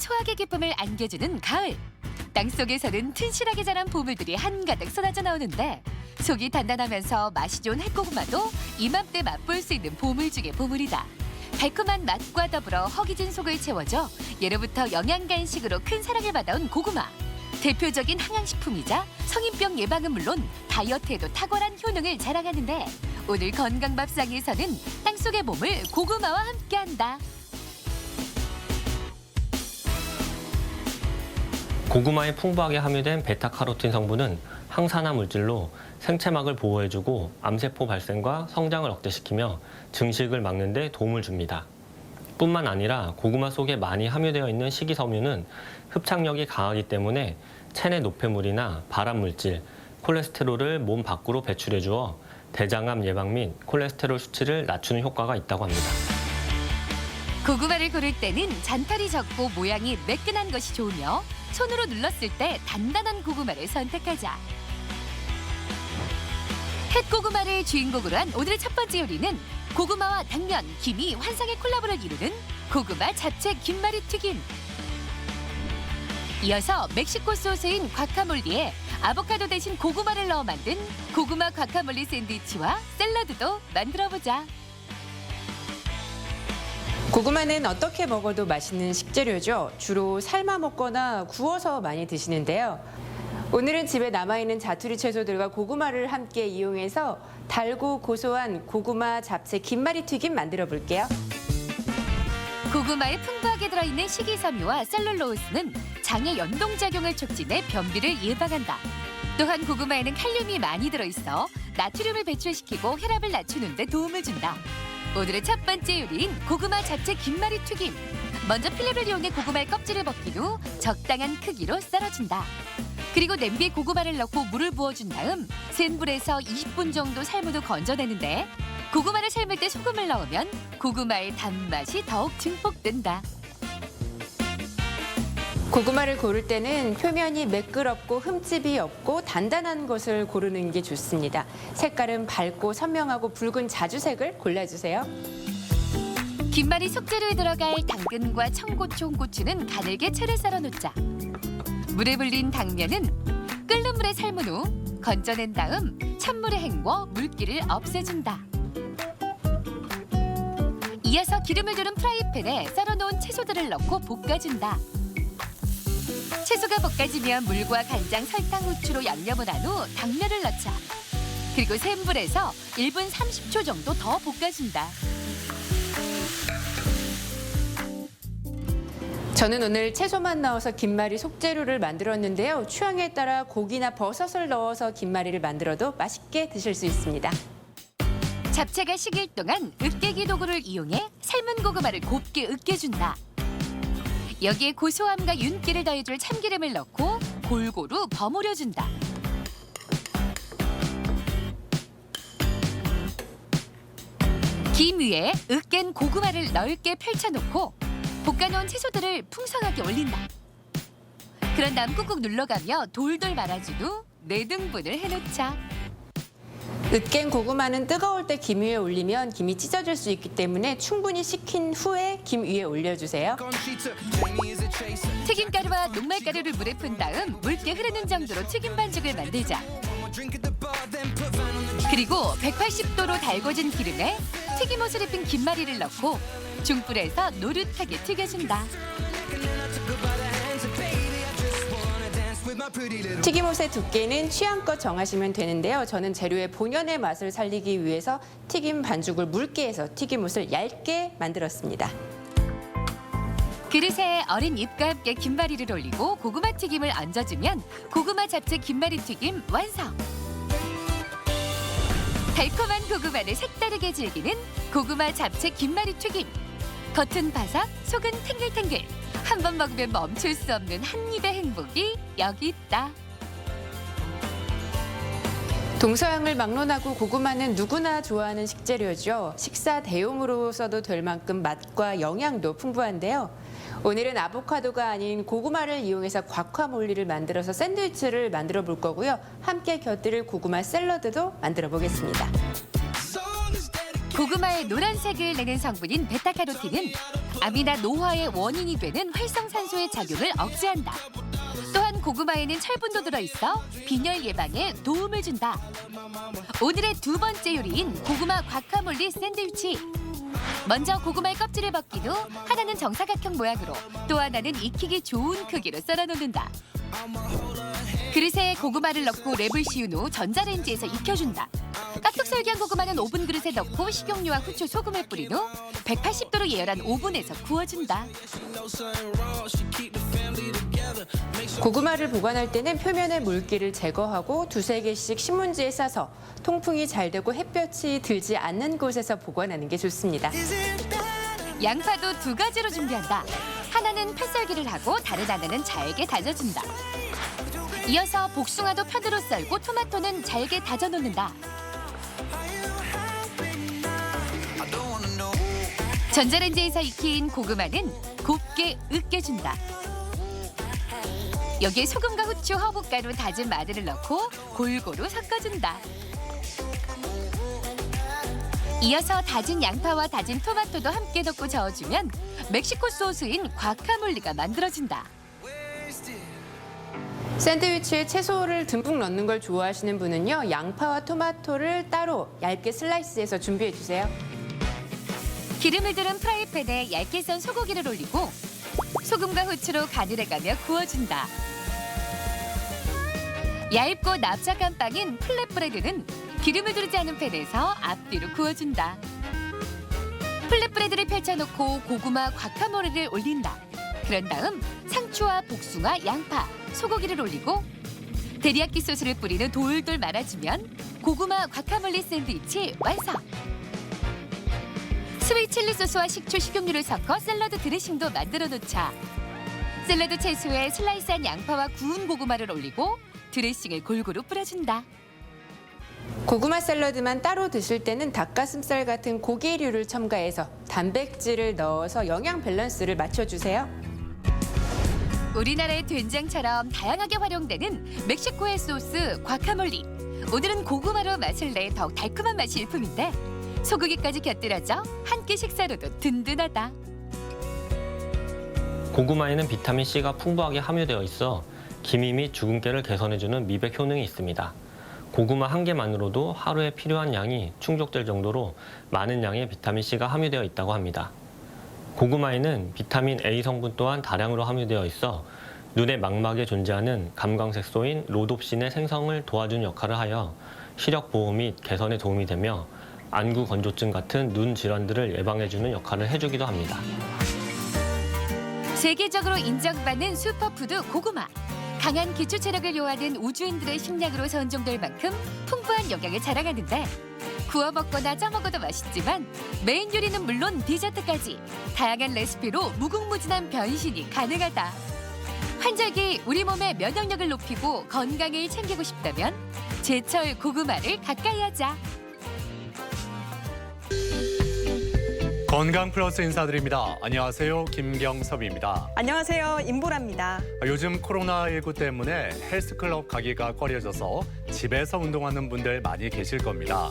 소화기 기쁨을 안겨주는 가을. 땅속에서는 튼실하게 자란 보물들이 한가득 쏟아져 나오는데 속이 단단하면서 맛이 좋은 햇고구마도 이맘때 맛볼 수 있는 보물 중의 보물이다. 달콤한 맛과 더불어 허기진 속을 채워줘 예로부터 영양 간식으로 큰 사랑을 받아온 고구마. 대표적인 항양식품이자 성인병 예방은 물론 다이어트에도 탁월한 효능을 자랑하는데 오늘 건강밥상에서는 땅속의 보물 고구마와 함께한다. 고구마에 풍부하게 함유된 베타카로틴 성분은 항산화 물질로 생체막을 보호해주고 암세포 발생과 성장을 억제시키며 증식을 막는 데 도움을 줍니다. 뿐만 아니라 고구마 속에 많이 함유되어 있는 식이섬유는 흡착력이 강하기 때문에 체내 노폐물이나 발암물질, 콜레스테롤을 몸 밖으로 배출해주어 대장암 예방 및 콜레스테롤 수치를 낮추는 효과가 있다고 합니다. 고구마를 고를 때는 잔털이 적고 모양이 매끈한 것이 좋으며 손으로 눌렀을 때 단단한 고구마를 선택하자. 햇고구마를 주인공으로 한 오늘의 첫 번째 요리는 고구마와 당면, 김이 환상의 콜라보를 이루는 고구마 잡채 김말이 튀김. 이어서 멕시코 소스인 과카몰리에 아보카도 대신 고구마를 넣어 만든 고구마 과카몰리 샌드위치와 샐러드도 만들어보자. 고구마는 어떻게 먹어도 맛있는 식재료죠. 주로 삶아 먹거나 구워서 많이 드시는데요. 오늘은 집에 남아있는 자투리 채소들과 고구마를 함께 이용해서 달고 고소한 고구마 잡채 김말이 튀김 만들어 볼게요. 고구마에 풍부하게 들어있는 식이섬유와 셀룰로스는 장의 연동작용을 촉진해 변비를 예방한다. 또한 고구마에는 칼륨이 많이 들어있어 나트륨을 배출시키고 혈압을 낮추는 데 도움을 준다. 오늘의 첫 번째 요리인 고구마 잡채 김말이 튀김. 먼저 필립을 이용해 고구마의 껍질을 벗긴 후 적당한 크기로 썰어준다. 그리고 냄비에 고구마를 넣고 물을 부어준 다음 센 불에서 20분 정도 삶은 후 건져내는데 고구마를 삶을 때 소금을 넣으면 고구마의 단맛이 더욱 증폭된다. 고구마를 고를 때는 표면이 매끄럽고 흠집이 없고 단단한 것을 고르는 게 좋습니다. 색깔은 밝고 선명하고 붉은 자주색을 골라주세요. 김말이 속재료에 들어갈 당근과 청고추, 홍고추는 가늘게 채를 썰어 놓자. 물에 불린 당면은 끓는 물에 삶은 후 건져낸 다음 찬물에 헹궈 물기를 없애준다. 이어서 기름을 두른 프라이팬에 썰어놓은 채소들을 넣고 볶아준다. 채소가 볶아지면 물과 간장, 설탕, 후추로 양념을 한 후 당면을 넣자. 그리고 센 불에서 1분 30초 정도 더 볶아준다. 저는 오늘 채소만 넣어서 김말이 속재료를 만들었는데요. 취향에 따라 고기나 버섯을 넣어서 김말이를 만들어도 맛있게 드실 수 있습니다. 잡채가 식일 동안 으깨기 도구를 이용해 삶은 고구마를 곱게 으깨준다. 여기에 고소함과 윤기를 더해줄 참기름을 넣고 골고루 버무려준다. 김 위에 으깬 고구마를 넓게 펼쳐놓고 볶아놓은 채소들을 풍성하게 올린다. 그런 다음 꾹꾹 눌러가며 돌돌 말아준 후 4등분을 해놓자. 으깬 고구마는 뜨거울 때 김 위에 올리면 김이 찢어질 수 있기 때문에 충분히 식힌 후에 김 위에 올려주세요. 튀김가루와 녹말가루를 물에 푼 다음 묽게 흐르는 정도로 튀김 반죽을 만들자. 그리고 180도로 달궈진 기름에 튀김옷을 입힌 김말이를 넣고 중불에서 노릇하게 튀겨준다. 튀김옷의 두께는 취향껏 정하시면 되는데요. 저는 재료의 본연의 맛을 살리기 위해서 튀김 반죽을 묽게 해서 튀김옷을 얇게 만들었습니다. 그릇에 어린 잎과 함께 김말이를 올리고 고구마 튀김을 얹어주면 고구마 잡채 김말이 튀김 완성! 달콤한 고구마를 색다르게 즐기는 고구마 잡채 김말이 튀김. 겉은 바삭, 속은 탱글탱글. 한 번 먹으면 멈출 수 없는 한 입의 행복이 여기 있다. 동서양을 막론하고 고구마는 누구나 좋아하는 식재료죠. 식사 대용으로 써도 될 만큼 맛과 영양도 풍부한데요. 오늘은 아보카도가 아닌 고구마를 이용해서 과카몰리를 만들어서 샌드위치를 만들어 볼 거고요. 함께 곁들일 고구마 샐러드도 만들어 보겠습니다. 고구마의 노란색을 내는 성분인 베타카로틴은 암이나 노화의 원인이 되는 활성산소의 작용을 억제한다. 또한 고구마에는 철분도 들어있어 빈혈 예방에 도움을 준다. 오늘의 두 번째 요리인 고구마 과카몰리 샌드위치. 먼저 고구마의 껍질을 벗긴 후 하나는 정사각형 모양으로 또 하나는 익히기 좋은 크기로 썰어 놓는다. 그릇에 고구마를 넣고 랩을 씌운 후 전자레인지에서 익혀준다. 깍둑 썰기한 고구마는 오븐 그릇에 넣고 식용유와 후추, 소금을 뿌린 후 180도로 예열한 오븐에서 구워준다. 고구마를 보관할 때는 표면의 물기를 제거하고 두세 개씩 신문지에 싸서 통풍이 잘 되고 햇볕이 들지 않는 곳에서 보관하는 게 좋습니다. 양파도 두 가지로 준비한다. 하나는 팥썰기를 하고 다른 하나는 잘게 다져준다. 이어서 복숭아도 편으로 썰고 토마토는 잘게 다져 놓는다. 전자레인지에서 익힌 고구마는 곱게 으깨준다. 여기에 소금과 후추, 허브가루, 다진 마늘을 넣고 골고루 섞어준다. 이어서 다진 양파와 다진 토마토도 함께 넣고 저어주면 멕시코 소스인 과카몰리가 만들어진다. 샌드위치에 채소를 듬뿍 넣는 걸 좋아하시는 분은요, 양파와 토마토를 따로 얇게 슬라이스해서 준비해 주세요. 기름을 두른 프라이팬에 얇게 썬 소고기를 올리고 소금과 후추로 간을 해가며 구워준다. 얇고 납작한 빵인 플랫브레드는 기름을 두르지 않은 팬에서 앞뒤로 구워준다. 플랫브레드를 펼쳐놓고 고구마 과카몰리를 올린다. 그런 다음 상추와 복숭아, 양파, 소고기를 올리고 데리야끼 소스를 뿌리는 돌돌 말아주면 고구마 과카몰리 샌드위치 완성! 스윗 칠리 소스와 식초, 식용유를 섞어 샐러드 드레싱도 만들어 놓자. 샐러드 채소에 슬라이스한 양파와 구운 고구마를 올리고 드레싱을 골고루 뿌려준다. 고구마 샐러드만 따로 드실 때는 닭가슴살 같은 고기류를 첨가해서 단백질을 넣어서 영양 밸런스를 맞춰주세요. 우리나라의 된장처럼 다양하게 활용되는 멕시코의 소스 과카몰리. 오늘은 고구마로 맛을 내 더욱 달콤한 맛이 일품인데 소고기까지 곁들여져 한 끼 식사로도 든든하다. 고구마에는 비타민 C가 풍부하게 함유되어 있어 기미 및 주근깨를 개선해주는 미백 효능이 있습니다. 고구마 한 개만으로도 하루에 필요한 양이 충족될 정도로 많은 양의 비타민 C가 함유되어 있다고 합니다. 고구마에는 비타민 A 성분 또한 다량으로 함유되어 있어 눈의 망막에 존재하는 감광색소인 로놉신의 생성을 도와주는 역할을 하여 시력 보호 및 개선에 도움이 되며 안구 건조증 같은 눈 질환들을 예방해주는 역할을 해주기도 합니다. 세계적으로 인정받는 슈퍼푸드 고구마. 강한 기초 체력을 요하는 우주인들의 식량으로 선정될 만큼 풍부한 영양을 자랑하는데 구워 먹거나 쪄 먹어도 맛있지만 메인 요리는 물론 디저트까지 다양한 레시피로 무궁무진한 변신이 가능하다. 환절기 우리 몸의 면역력을 높이고 건강을 챙기고 싶다면 제철 고구마를 가까이 하자. 건강 플러스 인사드립니다. 안녕하세요. 김경섭입니다. 안녕하세요. 임보라입니다. 요즘 코로나19 때문에 헬스클럽 가기가 꺼려져서 집에서 운동하는 분들 많이 계실 겁니다.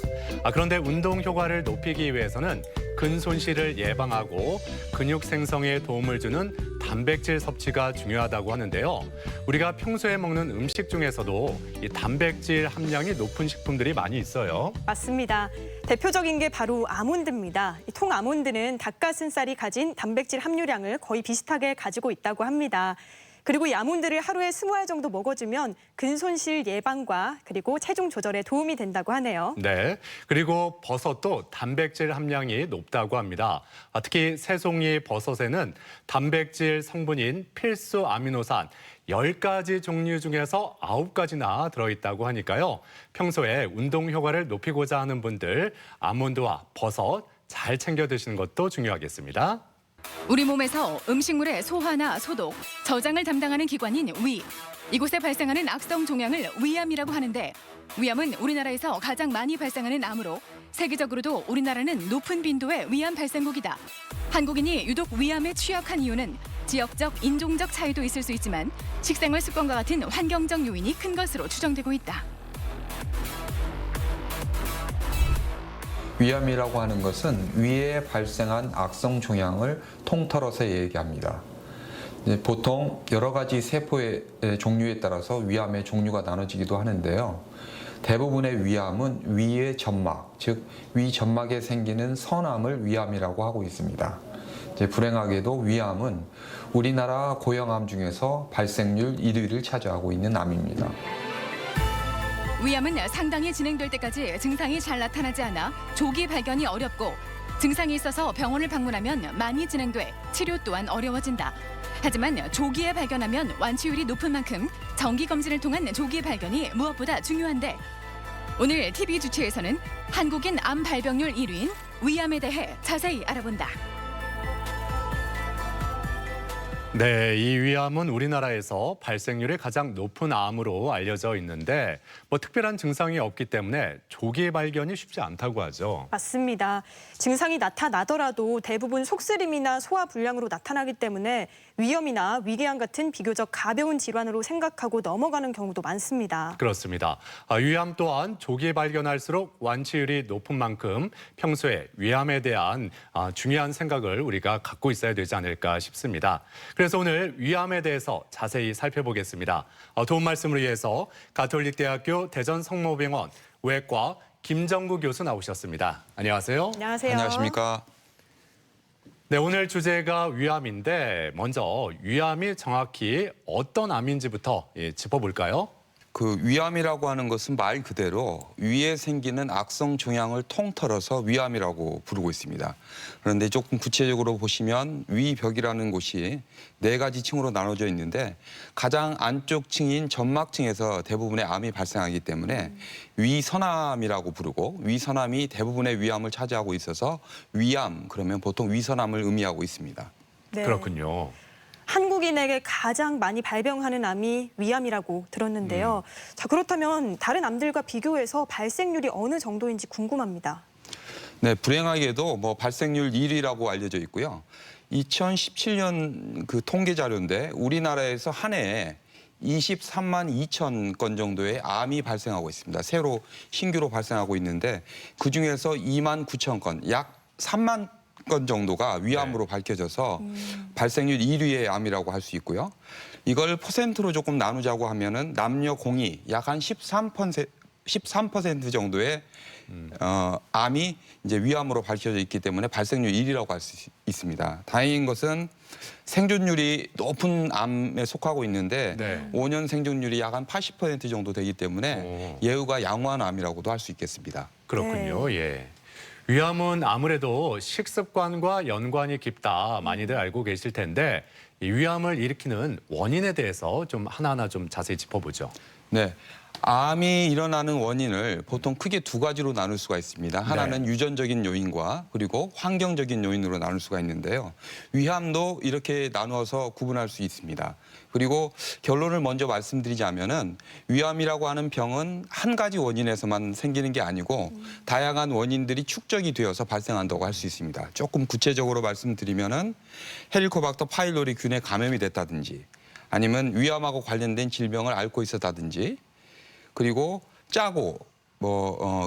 그런데 운동 효과를 높이기 위해서는 근손실을 예방하고 근육 생성에 도움을 주는 단백질 섭취가 중요하다고 하는데요. 우리가 평소에 먹는 음식 중에서도 이 단백질 함량이 높은 식품들이 많이 있어요. 맞습니다. 대표적인 게 바로 아몬드입니다. 이 통 아몬드는 닭가슴살이 가진 단백질 함유량을 거의 비슷하게 가지고 있다고 합니다. 그리고 이 아몬드를 하루에 20알 정도 먹어주면 근손실 예방과 그리고 체중 조절에 도움이 된다고 하네요. 네, 그리고 버섯도 단백질 함량이 높다고 합니다. 특히 새송이 버섯에는 단백질 성분인 필수 아미노산 10가지 종류 중에서 9가지나 들어있다고 하니까요. 평소에 운동 효과를 높이고자 하는 분들 아몬드와 버섯 잘 챙겨 드시는 것도 중요하겠습니다. 우리 몸에서 음식물의 소화나 소독, 저장을 담당하는 기관인 위. 이곳에 발생하는 악성 종양을 위암이라고 하는데 위암은 우리나라에서 가장 많이 발생하는 암으로 세계적으로도 우리나라는 높은 빈도의 위암 발생국이다. 한국인이 유독 위암에 취약한 이유는 지역적, 인종적 차이도 있을 수 있지만 식생활 습관과 같은 환경적 요인이 큰 것으로 추정되고 있다. 위암이라고 하는 것은 위에 발생한 악성 종양을 통틀어서 얘기합니다. 보통 여러 가지 세포의 종류에 따라서 위암의 종류가 나눠지기도 하는데요. 대부분의 위암은 위의 점막, 즉 위점막에 생기는 선암을 위암이라고 하고 있습니다. 불행하게도 위암은 우리나라 고형암 중에서 발생률 1위를 차지하고 있는 암입니다. 위암은 상당히 진행될 때까지 증상이 잘 나타나지 않아 조기 발견이 어렵고 증상이 있어서 병원을 방문하면 많이 진행돼 치료 또한 어려워진다. 하지만 조기에 발견하면 완치율이 높은 만큼 정기검진을 통한 조기 발견이 무엇보다 중요한데 오늘 TV 주치에서는 한국인 암 발병률 1위인 위암에 대해 자세히 알아본다. 네, 이 위암은 우리나라에서 발생률이 가장 높은 암으로 알려져 있는데 특별한 증상이 없기 때문에 조기 발견이 쉽지 않다고 하죠. 맞습니다. 증상이 나타나더라도 대부분 속쓰림이나 소화 불량으로 나타나기 때문에 위염이나 위궤양 같은 비교적 가벼운 질환으로 생각하고 넘어가는 경우도 많습니다. 그렇습니다. 위암 또한 조기 발견할수록 완치율이 높은 만큼 평소에 위암에 대한 중요한 생각을 우리가 갖고 있어야 되지 않을까 싶습니다. 그래서 오늘 위암에 대해서 자세히 살펴보겠습니다. 도움 말씀을 위해서 가톨릭대학교 대전성모병원 외과 김정구 교수 나오셨습니다. 안녕하세요. 안녕하세요. 안녕하십니까. 네, 오늘 주제가 위암인데 먼저 위암이 정확히 어떤 암인지부터 짚어볼까요? 그 위암이라고 하는 것은 말 그대로 위에 생기는 악성 종양을 통틀어서 위암이라고 부르고 있습니다. 그런데 조금 구체적으로 보시면 위벽이라는 곳이 4가지 층으로 나눠져 있는데 가장 안쪽 층인 점막층에서 대부분의 암이 발생하기 때문에 위선암이라고 부르고 위선암이 대부분의 위암을 차지하고 있어서 위암 그러면 보통 위선암을 의미하고 있습니다. 네. 그렇군요. 한국인에게 가장 많이 발병하는 암이 위암이라고 들었는데요. 자, 그렇다면 다른 암들과 비교해서 발생률이 어느 정도인지 궁금합니다. 네, 불행하게도 발생률 1위라고 알려져 있고요. 2017년 그 통계 자료인데 우리나라에서 한 해에 23만 2천 건 정도의 암이 발생하고 있습니다. 새로 신규로 발생하고 있는데 그중에서 2만 9천 건, 약 3만 건 정도가 위암으로 밝혀져서 발생률 1위의 암이라고 할 수 있고요. 이걸 퍼센트로 조금 나누자고 하면은 남녀 공이 약 한 13% 정도의 암이 이제 위암으로 밝혀져 있기 때문에 발생률 1위라고 할 수 있습니다. 다행인 것은 생존율이 높은 암에 속하고 있는데 5년 생존율이 약 한 80% 정도 되기 때문에 예후가 양호한 암이라고도 할 수 있겠습니다. 그렇군요. 예. 위암은 아무래도 식습관과 연관이 깊다 많이들 알고 계실 텐데 이 위암을 일으키는 원인에 대해서 좀 하나하나 좀 자세히 짚어보죠. 네. 암이 일어나는 원인을 보통 크게 2가지로 나눌 수가 있습니다. 하나는 유전적인 요인과 그리고 환경적인 요인으로 나눌 수가 있는데요. 위암도 이렇게 나누어서 구분할 수 있습니다. 그리고 결론을 먼저 말씀드리자면은 위암이라고 하는 병은 한 가지 원인에서만 생기는 게 아니고 다양한 원인들이 축적이 되어서 발생한다고 할 수 있습니다. 조금 구체적으로 말씀드리면은 헬리코박터 파일로리 균에 감염이 됐다든지 아니면 위암하고 관련된 질병을 앓고 있었다든지 그리고 짜고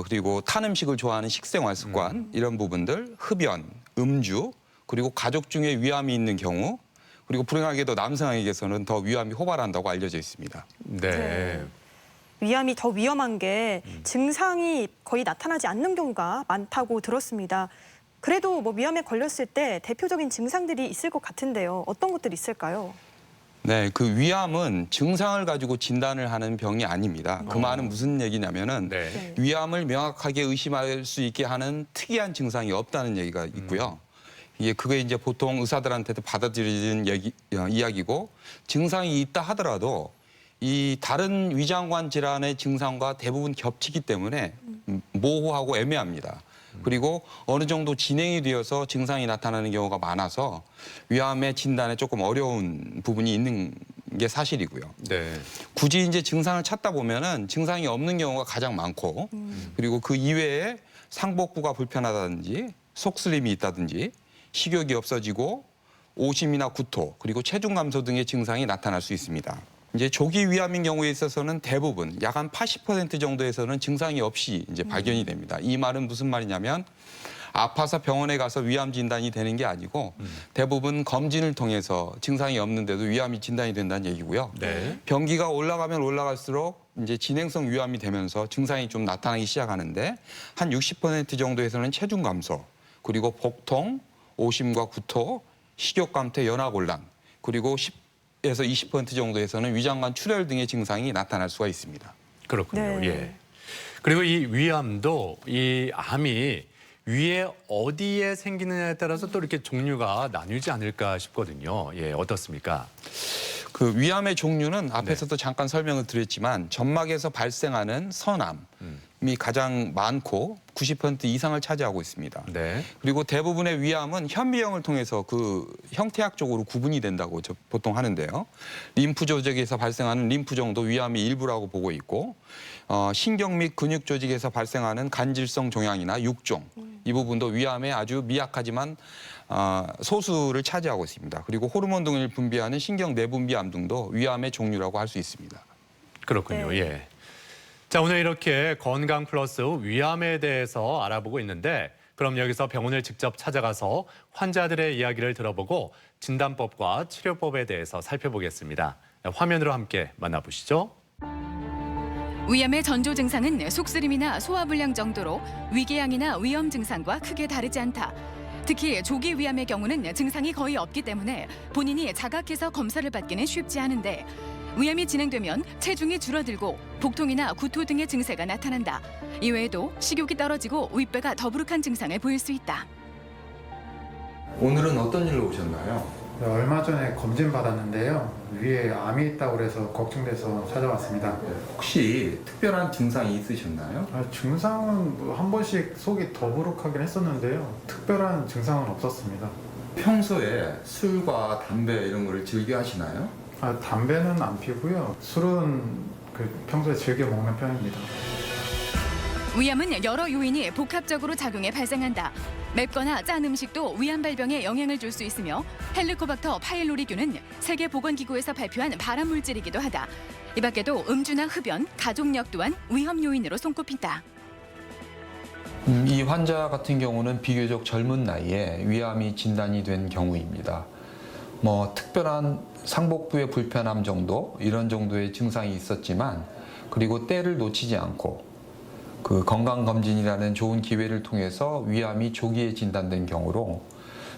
그리고 탄 음식을 좋아하는 식생활 습관 이런 부분들, 흡연, 음주, 그리고 가족 중에 위암이 있는 경우 그리고 불행하게도 남성에게서는 더 위암이 호발한다고 알려져 있습니다. 네. 위암이 더 위험한 게 증상이 거의 나타나지 않는 경우가 많다고 들었습니다. 그래도 위암에 걸렸을 때 대표적인 증상들이 있을 것 같은데요. 어떤 것들이 있을까요? 네, 그 위암은 증상을 가지고 진단을 하는 병이 아닙니다. 그 말은 무슨 얘기냐면은 위암을 명확하게 의심할 수 있게 하는 특이한 증상이 없다는 얘기가 있고요. 그게 이제 보통 의사들한테도 받아들여지는 이야기고 증상이 있다 하더라도 이 다른 위장관 질환의 증상과 대부분 겹치기 때문에 모호하고 애매합니다. 그리고 어느 정도 진행이 되어서 증상이 나타나는 경우가 많아서 위암의 진단에 조금 어려운 부분이 있는 게 사실이고요. 네. 굳이 이제 증상을 찾다 보면은 증상이 없는 경우가 가장 많고 그리고 그 이외에 상복부가 불편하다든지 속쓰림이 있다든지 식욕이 없어지고 오심이나 구토 그리고 체중 감소 등의 증상이 나타날 수 있습니다. 이제 조기 위암인 경우에 있어서는 대부분 약 한 80% 정도에서는 증상이 없이 이제 발견이 됩니다. 이 말은 무슨 말이냐면 아파서 병원에 가서 위암 진단이 되는 게 아니고 대부분 검진을 통해서 증상이 없는데도 위암이 진단이 된다는 얘기고요. 네. 병기가 올라가면 올라갈수록 이제 진행성 위암이 되면서 증상이 좀 나타나기 시작하는데 한 60% 정도에서는 체중 감소, 그리고 복통, 오심과 구토, 식욕 감퇴, 연하곤란, 그리고 10에서 20% 정도에서는 위장관 출혈 등의 증상이 나타날 수가 있습니다. 그렇군요. 네. 예. 그리고 이 위암도 이 암이 위에 어디에 생기느냐에 따라서 또 이렇게 종류가 나뉘지 않을까 싶거든요. 예, 어떻습니까? 그 위암의 종류는 앞에서도 잠깐 설명을 드렸지만 점막에서 발생하는 선암이 가장 많고 90% 이상을 차지하고 있습니다. 네. 그리고 대부분의 위암은 현미경을 통해서 그 형태학적으로 구분이 된다고 보통 하는데요. 림프 조직에서 발생하는 림프종도 위암의 일부라고 보고 있고 신경 및 근육 조직에서 발생하는 간질성 종양이나 육종 이 부분도 위암의 아주 미약하지만 소수를 차지하고 있습니다. 그리고 호르몬 등을 분비하는 신경 내분비암 등도 위암의 종류라고 할 수 있습니다. 그렇군요. 네. 예. 자, 오늘 이렇게 건강 플러스 위암에 대해서 알아보고 있는데 그럼 여기서 병원을 직접 찾아가서 환자들의 이야기를 들어보고 진단법과 치료법에 대해서 살펴보겠습니다. 화면으로 함께 만나보시죠. 위암의 전조 증상은 속쓰림이나 소화불량 정도로 위궤양이나 위염 증상과 크게 다르지 않다. 특히 조기 위암의 경우는 증상이 거의 없기 때문에 본인이 자각해서 검사를 받기는 쉽지 않은데 위암이 진행되면 체중이 줄어들고 복통이나 구토 등의 증세가 나타난다. 이외에도 식욕이 떨어지고 윗배가 더부룩한 증상을 보일 수 있다. 오늘은 어떤 일로 오셨나요? 네, 얼마 전에 검진 받았는데요. 위에 암이 있다고 그래서 걱정돼서 찾아왔습니다. 혹시 특별한 증상이 있으셨나요? 증상은 뭐한 번씩 속이 더부룩하긴 했었는데요. 특별한 증상은 없었습니다. 평소에 술과 담배 이런 거를 즐겨 하시나요? 담배는 안 피고요. 술은 평소에 즐겨 먹는 편입니다. 위암은 여러 요인이 복합적으로 작용해 발생한다. 맵거나 짠 음식도 위암 발병에 영향을 줄 수 있으며 헬리코박터 파일로리균은 세계보건기구에서 발표한 발암물질이기도 하다. 이 밖에도 음주나 흡연, 가족력 또한 위험 요인으로 손꼽힌다. 이 환자 같은 경우는 비교적 젊은 나이에 위암이 진단이 된 경우입니다. 특별한 상복부의 불편함 정도 이런 정도의 증상이 있었지만 그리고 때를 놓치지 않고 그 건강검진이라는 좋은 기회를 통해서 위암이 조기에 진단된 경우로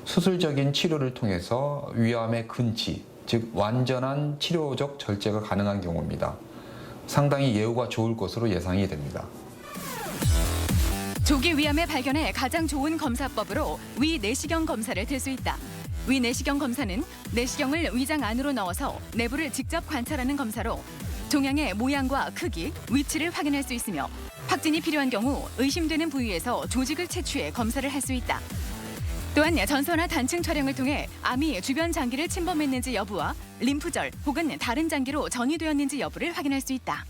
수술적인 치료를 통해서 위암의 근치, 즉 완전한 치료적 절제가 가능한 경우입니다. 상당히 예후가 좋을 것으로 예상이 됩니다. 조기 위암의 발견에 가장 좋은 검사법으로 위 내시경 검사를 들 수 있다. 위 내시경 검사는 내시경을 위장 안으로 넣어서 내부를 직접 관찰하는 검사로 종양의 모양과 크기, 위치를 확인할 수 있으며 확진이 필요한 경우 의심되는 부위에서 조직을 채취해 검사를 할 수 있다. 또한 전선화 단층 촬영을 통해 암이 주변 장기를 침범했는지 여부와 림프절 혹은 다른 장기로 전이되었는지 여부를 확인할 수 있다.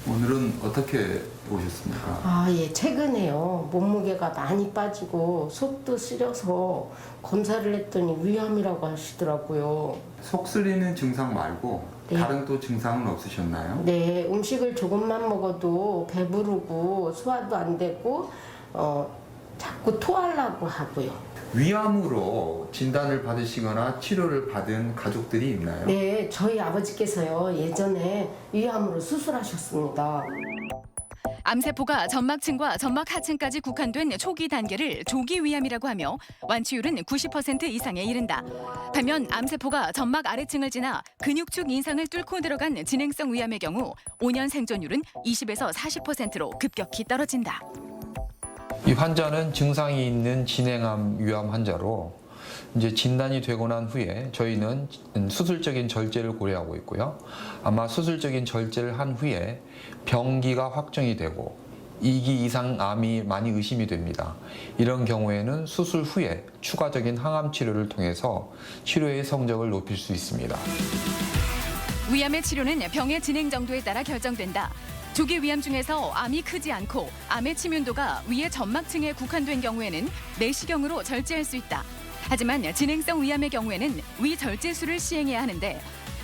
오늘은 어떻게 오셨습니까? 예, 최근에요. 몸무게가 많이 빠지고 속도 쓰려서 검사를 했더니 위암이라고 하시더라고요. 속 쓰리는 증상 말고 네. 다른 또 증상은 없으셨나요? 네, 음식을 조금만 먹어도 배부르고 소화도 안 되고 자꾸 토하려고 하고요. 위암으로 진단을 받으시거나 치료를 받은 가족들이 있나요? 네, 저희 아버지께서요. 예전에 위암으로 수술하셨습니다. 암세포가 점막층과 점막 하층까지 국한된 초기 단계를 조기 위암이라고 하며 완치율은 90% 이상에 이른다. 반면 암세포가 점막 아래층을 지나 근육축 인상을 뚫고 들어간 진행성 위암의 경우 5년 생존율은 20에서 40%로 급격히 떨어진다. 이 환자는 증상이 있는 진행암 위암 환자로 이제 진단이 되고 난 후에 저희는 수술적인 절제를 고려하고 있고요. 아마 수술적인 절제를 한 후에 병기가 확정이 되고 2기 이상 암이 많이 의심이 됩니다. 이런 경우에는 수술 후에 추가적인 항암 치료를 통해서 치료의 성적을 높일 수 있습니다. 위암의 치료는 병의 진행 정도에 따라 결정된다. 조기 위암 중에서 암이 크지 않고 암의 치명도가 위의 점막층에 국한된 경우에는 내시경으로 절제할 수 있다. 하지만 진행성 위암의 경우에는 위 절제술을 시행해야 하는데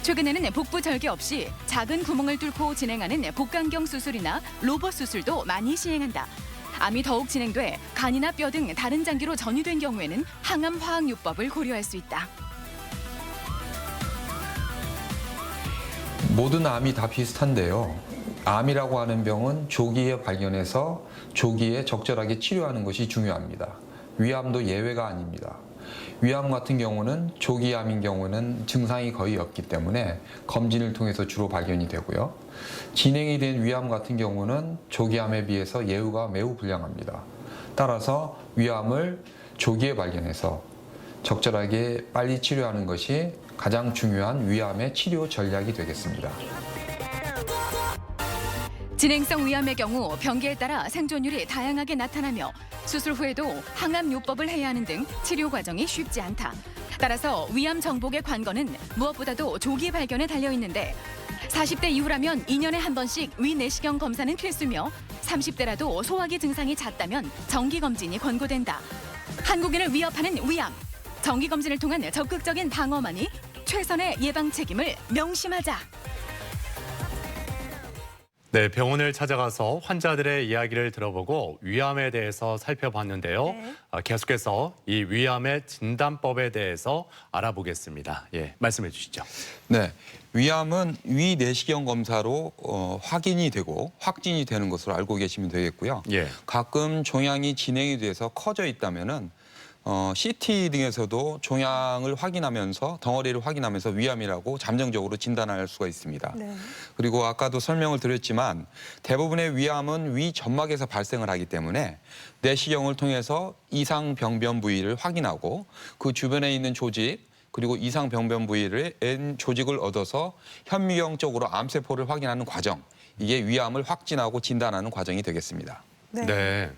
최근에는 복부 절개 없이 작은 구멍을 뚫고 진행하는 복강경 수술이나 로봇 수술도 많이 시행한다. 암이 더욱 진행돼 간이나 뼈 등 다른 장기로 전이된 경우에는 항암 화학요법을 고려할 수 있다. 모든 암이 다 비슷한데요. 암이라고 하는 병은 조기에 발견해서 조기에 적절하게 치료하는 것이 중요합니다. 위암도 예외가 아닙니다. 위암 같은 경우는 조기암인 경우는 증상이 거의 없기 때문에 검진을 통해서 주로 발견이 되고요. 진행이 된 위암 같은 경우는 조기암에 비해서 예후가 매우 불량합니다. 따라서 위암을 조기에 발견해서 적절하게 빨리 치료하는 것이 가장 중요한 위암의 치료 전략이 되겠습니다. 진행성 위암의 경우 병기에 따라 생존율이 다양하게 나타나며 수술 후에도 항암요법을 해야 하는 등 치료 과정이 쉽지 않다. 따라서 위암 정복의 관건은 무엇보다도 조기 발견에 달려 있는데 40대 이후라면 2년에 한 번씩 위 내시경 검사는 필수며 30대라도 소화기 증상이 잦다면 정기검진이 권고된다. 한국인을 위협하는 위암, 정기검진을 통한 적극적인 방어만이 최선의 예방 책임을 명심하자. 네, 병원을 찾아가서 환자들의 이야기를 들어보고 위암에 대해서 살펴봤는데요. 네. 계속해서 이 위암의 진단법에 대해서 알아보겠습니다. 예, 말씀해 주시죠. 네, 위암은 위 내시경 검사로 확인이 되고 확진이 되는 것으로 알고 계시면 되겠고요. 예. 가끔 종양이 진행이 돼서 커져 있다면은 CT 등에서도 종양을 확인하면서 덩어리를 확인하면서 위암이라고 잠정적으로 진단할 수가 있습니다. 네. 그리고 아까도 설명을 드렸지만 대부분의 위암은 위 점막에서 발생을 하기 때문에 내시경을 통해서 이상 병변 부위를 확인하고 그 주변에 있는 조직 그리고 이상 병변 부위를 조직을 얻어서 현미경 쪽으로 암세포를 확인하는 과정, 이게 위암을 확진하고 진단하는 과정이 되겠습니다. 네.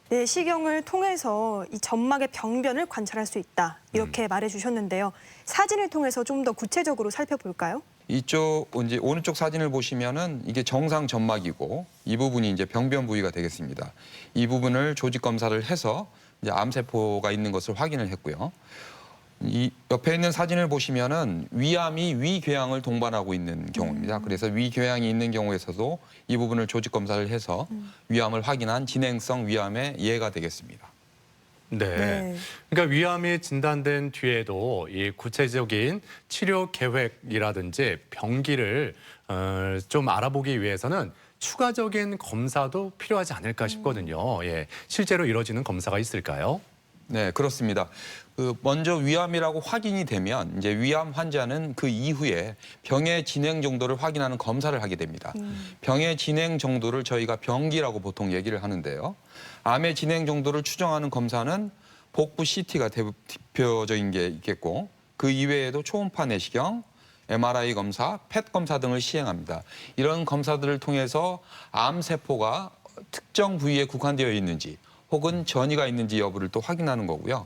내시경을 통해서 이 점막의 병변을 관찰할 수 있다. 이렇게 말해주셨는데요. 사진을 통해서 좀 더 구체적으로 살펴볼까요? 이쪽 이제 오른쪽 사진을 보시면은 이게 정상 점막이고 이 부분이 이제 병변 부위가 되겠습니다. 이 부분을 조직 검사를 해서 이제 암세포가 있는 것을 확인을 했고요. 이 옆에 있는 사진을 보시면은 위암이 위궤양을 동반하고 있는 경우입니다. 그래서 위궤양이 있는 경우에서도 이 부분을 조직 검사를 해서 위암을 확인한 진행성 위암의 예가 되겠습니다. 네. 그러니까 위암이 진단된 뒤에도 이 구체적인 치료 계획이라든지 병기를 좀 알아보기 위해서는 추가적인 검사도 필요하지 않을까 싶거든요. 예. 실제로 이루어지는 검사가 있을까요? 네, 그렇습니다. 먼저 위암이라고 확인이 되면 이제 위암 환자는 그 이후에 병의 진행 정도를 확인하는 검사를 하게 됩니다. 병의 진행 정도를 저희가 병기라고 보통 얘기를 하는데요. 암의 진행 정도를 추정하는 검사는 복부 CT가 대표적인 게 있겠고 그 이외에도 초음파 내시경, MRI 검사, 펫 검사 등을 시행합니다. 이런 검사들을 통해서 암세포가 특정 부위에 국한되어 있는지 혹은 전이가 있는지 여부를 또 확인하는 거고요.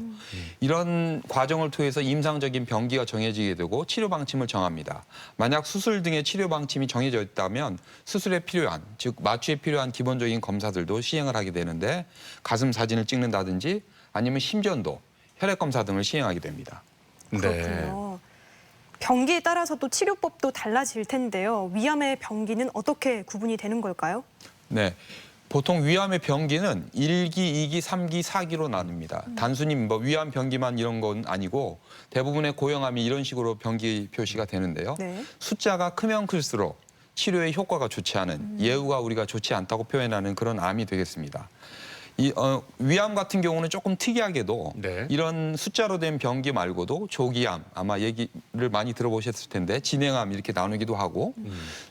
이런 과정을 통해서 임상적인 병기가 정해지게 되고 치료 방침을 정합니다. 만약 수술 등의 치료 방침이 정해져 있다면 수술에 필요한, 즉 마취에 필요한 기본적인 검사들도 시행을 하게 되는데 가슴 사진을 찍는다든지 아니면 심전도, 혈액 검사 등을 시행하게 됩니다. 그렇군요. 병기에 따라서 또 치료법도 달라질 텐데요. 위암의 병기는 어떻게 구분이 되는 걸까요? 네. 보통 위암의 병기는 1기, 2기, 3기, 4기로 나눕니다. 단순히 뭐 위암 병기만 이런 건 아니고 대부분의 고형암이 이런 식으로 병기 표시가 되는데요. 네. 숫자가 크면 클수록 치료의 효과가 좋지 않은, 예후가 우리가 좋지 않다고 표현하는 그런 암이 되겠습니다. 위암 같은 경우는 조금 특이하게도 네. 이런 숫자로 된 병기 말고도 조기암, 아마 얘기를 많이 들어보셨을 텐데 진행암 이렇게 나누기도 하고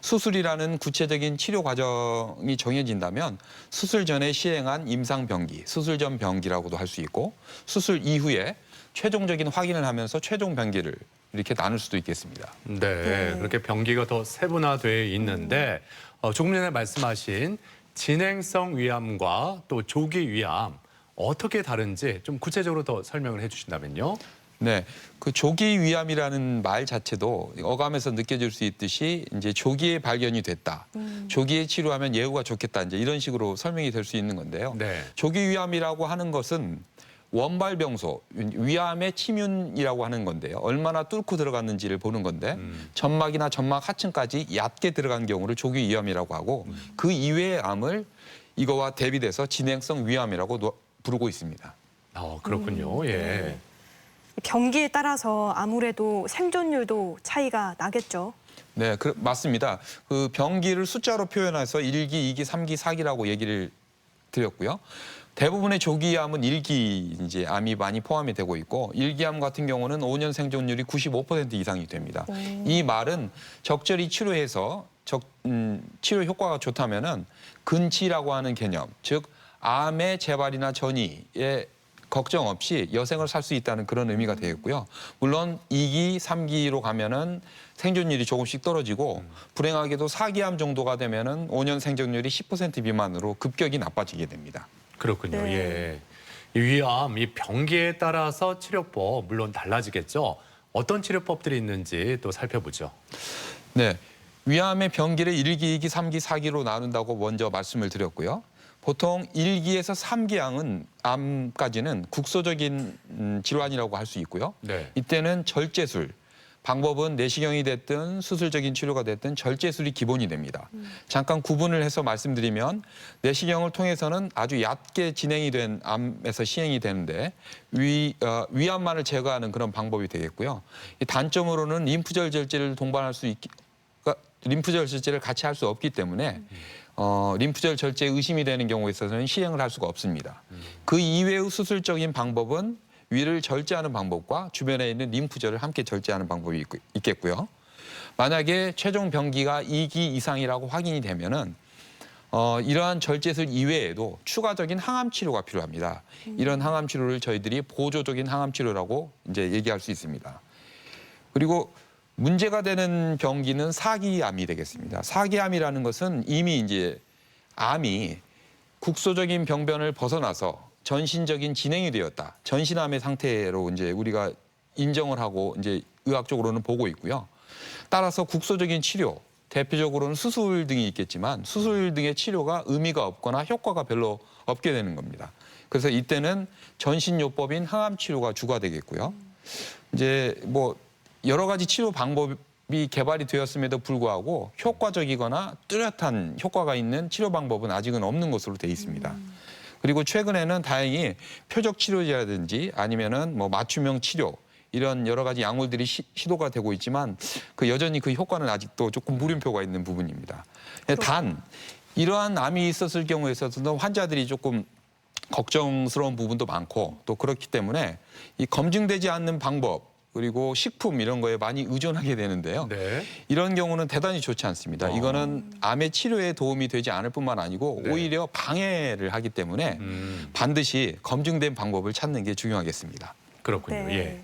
수술이라는 구체적인 치료 과정이 정해진다면 수술 전에 시행한 임상 병기, 수술 전 병기라고도 할 수 있고 수술 이후에 최종적인 확인을 하면서 최종 병기를 이렇게 나눌 수도 있겠습니다. 네. 그렇게 병기가 더 세분화되어 있는데 조금 전에 말씀하신 진행성 위암과 또 조기 위암 어떻게 다른지 좀 구체적으로 더 설명을 해주신다면요. 네, 그 조기 위암이라는 말 자체도 어감에서 느껴질 수 있듯이 이제 조기에 발견이 됐다, 조기에 치료하면 예후가 좋겠다, 이제 이런 식으로 설명이 될 수 있는 건데요. 네. 조기 위암이라고 하는 것은 원발병소, 위암의 침윤이라고 하는 건데요. 얼마나 뚫고 들어갔는지를 보는 건데 점막이나 점막 하층까지 얕게 들어간 경우를 조기 위암이라고 하고 그 이외의 암을 이거와 대비돼서 진행성 위암이라고 부르고 있습니다. 그렇군요. 예. 병기에 따라서 아무래도 생존율도 차이가 나겠죠. 네, 맞습니다. 그 병기를 숫자로 표현해서 1기, 2기, 3기, 4기라고 얘기를 드렸고요. 대부분의 조기암은 1기 이제 암이 많이 포함이 되고 있고 1기암 같은 경우는 5년 생존율이 95% 이상이 됩니다. 이 말은 적절히 치료해서 치료 효과가 좋다면은 근치라고 하는 개념, 즉 암의 재발이나 전이에 걱정 없이 여생을 살 수 있다는 그런 의미가 되겠고요. 물론 2기, 3기로 가면은 생존율이 조금씩 떨어지고 불행하게도 4기암 정도가 되면은 5년 생존율이 10% 미만으로 급격히 나빠지게 됩니다. 그렇군요. 네. 예. 이 위암, 이 병기에 따라서 치료법 물론 달라지겠죠. 어떤 치료법들이 있는지 또 살펴보죠. 네, 위암의 병기를 1기, 2기, 3기, 4기로 나눈다고 먼저 말씀을 드렸고요. 보통 1기에서 3기 암까지는 국소적인 질환이라고 할 수 있고요. 네. 이때는 절제술, 방법은 내시경이 됐든 수술적인 치료가 됐든 절제술이 기본이 됩니다. 잠깐 구분을 해서 말씀드리면 내시경을 통해서는 아주 얕게 진행이 된 암에서 시행이 되는데 위암만을 제거하는 그런 방법이 되겠고요. 이 단점으로는 림프절 절제를 동반할 수 림프절 절제를 같이 할 수 없기 때문에 림프절 절제에 의심이 되는 경우에 있어서는 시행을 할 수가 없습니다. 그 이외의 수술적인 방법은 위를 절제하는 방법과 주변에 있는 림프절을 함께 절제하는 방법이 있겠고요. 만약에 최종 병기가 2기 이상이라고 확인이 되면은 이러한 절제술 이외에도 추가적인 항암 치료가 필요합니다. 이런 항암 치료를 저희들이 보조적인 항암 치료라고 이제 얘기할 수 있습니다. 그리고 문제가 되는 병기는 4기암이 되겠습니다. 4기암이라는 것은 이미 이제 암이 국소적인 병변을 벗어나서 전신적인 진행이 되었다. 전신암의 상태로 이제 우리가 인정을 하고 이제 의학적으로는 보고 있고요. 따라서 국소적인 치료, 대표적으로는 수술 등이 있겠지만 수술 등의 치료가 의미가 없거나 효과가 별로 없게 되는 겁니다. 그래서 이때는 전신요법인 항암 치료가 주가 되겠고요. 이제 뭐 여러 가지 치료 방법이 개발이 되었음에도 불구하고 효과적이거나 뚜렷한 효과가 있는 치료 방법은 아직은 없는 것으로 돼 있습니다. 그리고 최근에는 다행히 표적 치료제라든지 아니면은 뭐 맞춤형 치료 이런 여러 가지 약물들이 시도가 되고 있지만 여전히 그 효과는 아직도 조금 물음표가 있는 부분입니다. 단 이러한 암이 있었을 경우에 있어서도 환자들이 조금 걱정스러운 부분도 많고 또 그렇기 때문에 이 검증되지 않는 방법 그리고 식품 이런 거에 많이 의존하게 되는데요. 네. 이런 경우는 대단히 좋지 않습니다. 이거는 암의 치료에 도움이 되지 않을 뿐만 아니고 네. 오히려 방해를 하기 때문에 반드시 검증된 방법을 찾는 게 중요하겠습니다. 그렇군요. 네.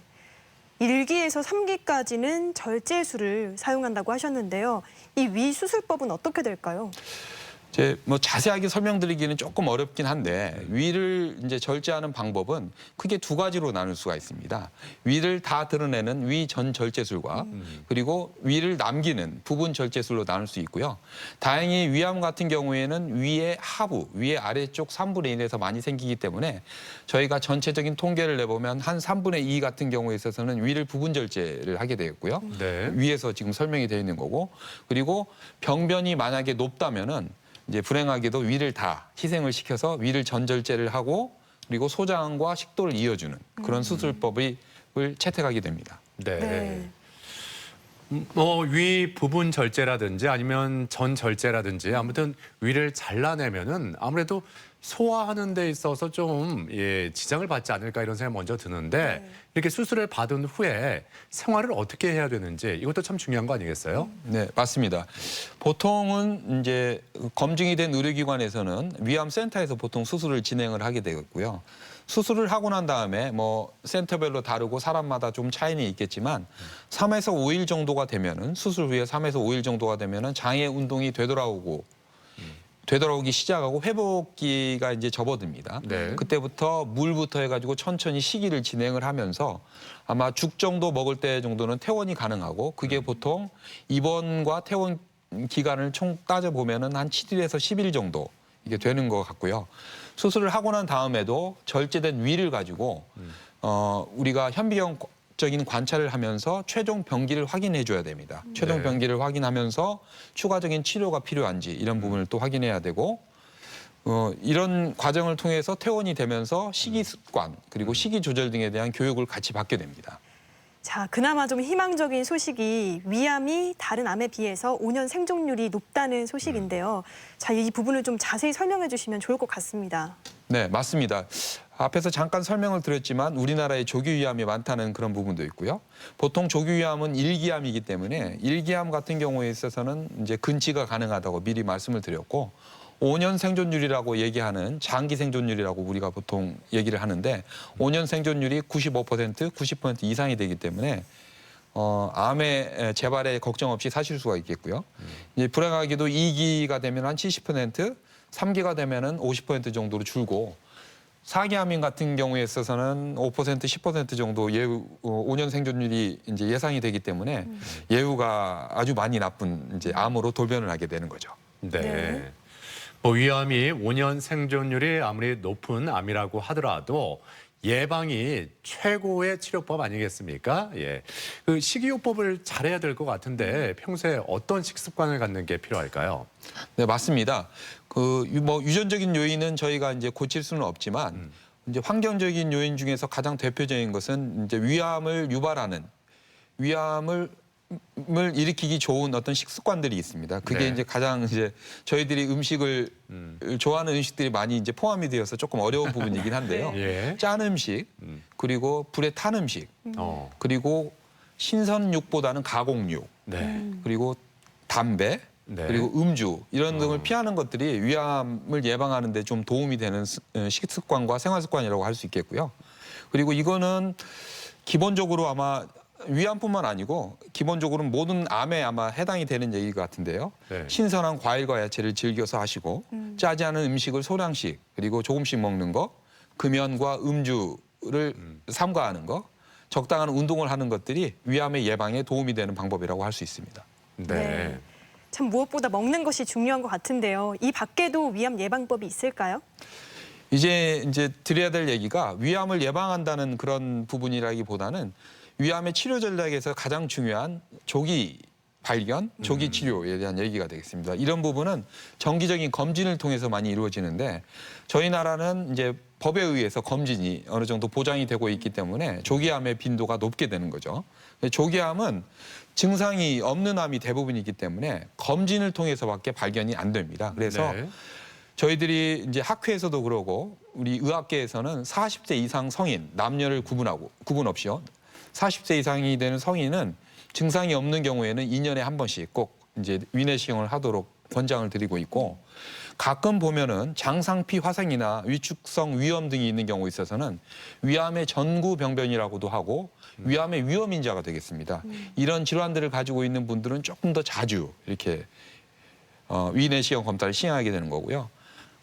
예. 1기에서 3기까지는 절제술을 사용한다고 하셨는데요. 이 위 수술법은 어떻게 될까요? 이제 뭐 자세하게 설명드리기는 조금 어렵긴 한데 위를 이제 절제하는 방법은 크게 두 가지로 나눌 수가 있습니다. 위를 다 드러내는 위 전 절제술과 그리고 위를 남기는 부분 절제술로 나눌 수 있고요. 다행히 위암 같은 경우에는 위의 하부, 위의 아래쪽 3분의 1에서 많이 생기기 때문에 저희가 전체적인 통계를 내보면 한 3분의 2 같은 경우에 있어서는 위를 부분 절제를 하게 되겠고요. 네. 위에서 지금 설명이 되어 있는 거고 그리고 병변이 만약에 높다면은 이제 불행하게도 위를 다 희생을 시켜서 위를 전절제를 하고 그리고 소장과 식도를 이어주는 그런 수술법을 채택하게 됩니다. 네. 네. 뭐 위 부분 절제라든지 아니면 전 절제라든지 아무튼 위를 잘라내면은 아무래도 소화하는 데 있어서 좀 지장을 받지 않을까 이런 생각이 먼저 드는데 이렇게 수술을 받은 후에 생활을 어떻게 해야 되는지 이것도 참 중요한 거 아니겠어요? 네, 맞습니다. 보통은 이제 검증이 된 의료기관에서는 위암센터에서 보통 수술을 진행을 하게 되겠고요. 수술을 하고 난 다음에 뭐 센터별로 다르고 사람마다 좀 차이는 있겠지만 3에서 5일 정도가 되면은 수술 후에 3에서 5일 정도가 되면은 장애 운동이 되돌아오기 시작하고 회복기가 이제 접어듭니다. 네. 그때부터 물부터 해가지고 천천히 시기를 진행을 하면서 아마 죽 정도 먹을 때 정도는 퇴원이 가능하고 그게 보통 입원과 퇴원 기간을 총 따져보면은 한 7일에서 10일 정도 이게 되는 것 같고요. 수술을 하고 난 다음에도 절제된 위를 가지고 우리가 현미경적인 관찰을 하면서 최종 병기를 확인해 줘야 됩니다. 최종 병기를 확인하면서 추가적인 치료가 필요한지 이런 부분을 또 확인해야 되고 이런 과정을 통해서 퇴원이 되면서 식이 습관 그리고 식이 조절 등에 대한 교육을 같이 받게 됩니다. 자, 그나마 좀 희망적인 소식이 위암이 다른 암에 비해서 5년 생존율이 높다는 소식인데요. 자, 이 부분을 좀 자세히 설명해 주시면 좋을 것 같습니다. 네, 맞습니다. 앞에서 잠깐 설명을 드렸지만 우리나라에 조기위암이 많다는 그런 부분도 있고요. 보통 조기위암은 일기암이기 때문에 일기암 같은 경우에 있어서는 이제 근치가 가능하다고 미리 말씀을 드렸고 5년 생존율이라고 얘기하는 장기 생존율이라고 우리가 보통 얘기를 하는데 5년 생존율이 95%, 90% 이상이 되기 때문에 암의 재발에 걱정 없이 사실 수가 있겠고요. 이제 불행하게도 2기가 되면 한 70%, 3기가 되면은 50% 정도로 줄고 4기암인 같은 경우에 있어서는 5%, 10% 정도 예후 5년 생존율이 이제 예상이 되기 때문에 예후가 아주 많이 나쁜 이제 암으로 돌변을 하게 되는 거죠. 네. 뭐 위암이 5년 생존율이 아무리 높은 암이라고 하더라도 예방이 최고의 치료법 아니겠습니까? 예. 그 식이요법을 잘해야 될 것 같은데 평소에 어떤 식습관을 갖는 게 필요할까요? 네, 맞습니다. 뭐 유전적인 요인은 저희가 이제 고칠 수는 없지만 이제 환경적인 요인 중에서 가장 대표적인 것은 이제 위암을 유발하는 위암을 일으키기 좋은 어떤 식습관들이 있습니다. 그게 네. 이제 가장 이제 저희들이 음식을 좋아하는 음식들이 많이 이제 포함이 되어서 조금 어려운 부분이긴 한데요. 예. 짠 음식, 그리고 불에 탄 음식, 그리고 신선육보다는 가공육, 네. 그리고 담배, 네. 그리고 음주 이런 등을 피하는 것들이 위암을 예방하는 데 좀 도움이 되는 식습관과 생활습관이라고 할 수 있겠고요. 그리고 이거는 기본적으로 아마 위암뿐만 아니고 기본적으로는 모든 암에 아마 해당이 되는 얘기 같은데요. 네. 신선한 과일과 야채를 즐겨서 하시고 짜지 않은 음식을 소량씩 그리고 조금씩 먹는 거, 금연과 음주를 삼가하는 거, 적당한 운동을 하는 것들이 위암의 예방에 도움이 되는 방법이라고 할 수 있습니다. 네. 참 무엇보다 먹는 것이 중요한 것 같은데요. 이 밖에도 위암 예방법이 있을까요? 이제 드려야 될 얘기가 위암을 예방한다는 그런 부분이라기보다는 위암의 치료 전략에서 가장 중요한 조기 발견, 조기 치료에 대한 얘기가 되겠습니다. 이런 부분은 정기적인 검진을 통해서 많이 이루어지는데 저희 나라는 이제 법에 의해서 검진이 어느 정도 보장이 되고 있기 때문에 조기암의 빈도가 높게 되는 거죠. 조기암은 증상이 없는 암이 대부분이기 때문에 검진을 통해서밖에 발견이 안 됩니다. 그래서 네. 저희들이 이제 학회에서도 그러고 우리 의학계에서는 40세 이상 성인 남녀를 구분 없이요. 40세 이상이 되는 성인은 증상이 없는 경우에는 2년에 한 번씩 꼭 이제 위내시경을 하도록 권장을 드리고 있고 가끔 보면은 장상피 화생이나 위축성 위염 등이 있는 경우에 있어서는 위암의 전구병변이라고도 하고 위암의 위험인자가 되겠습니다. 이런 질환들을 가지고 있는 분들은 조금 더 자주 이렇게 위내시경 검사를 시행하게 되는 거고요.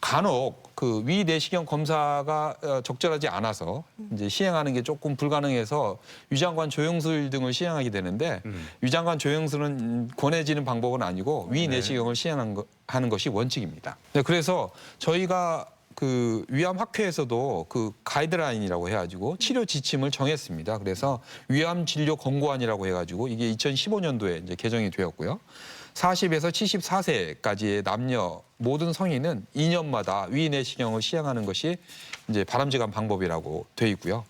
간혹 그 위내시경 검사가 적절하지 않아서 이제 시행하는 게 조금 불가능해서 위장관 조영술 등을 시행하게 되는데 위장관 조영술은 권해지는 방법은 아니고 위내시경을 시행하는 것이 원칙입니다. 네, 그래서 저희가 그 위암 학회에서도 그 가이드라인이라고 해가지고 치료 지침을 정했습니다. 그래서 위암 진료 권고안이라고 해가지고 이게 2015년도에 이제 개정이 되었고요. 40에서 74세까지의 남녀 모든 성인은 2년마다 위내시경을 시행하는 것이 이제 바람직한 방법이라고 돼 있고요.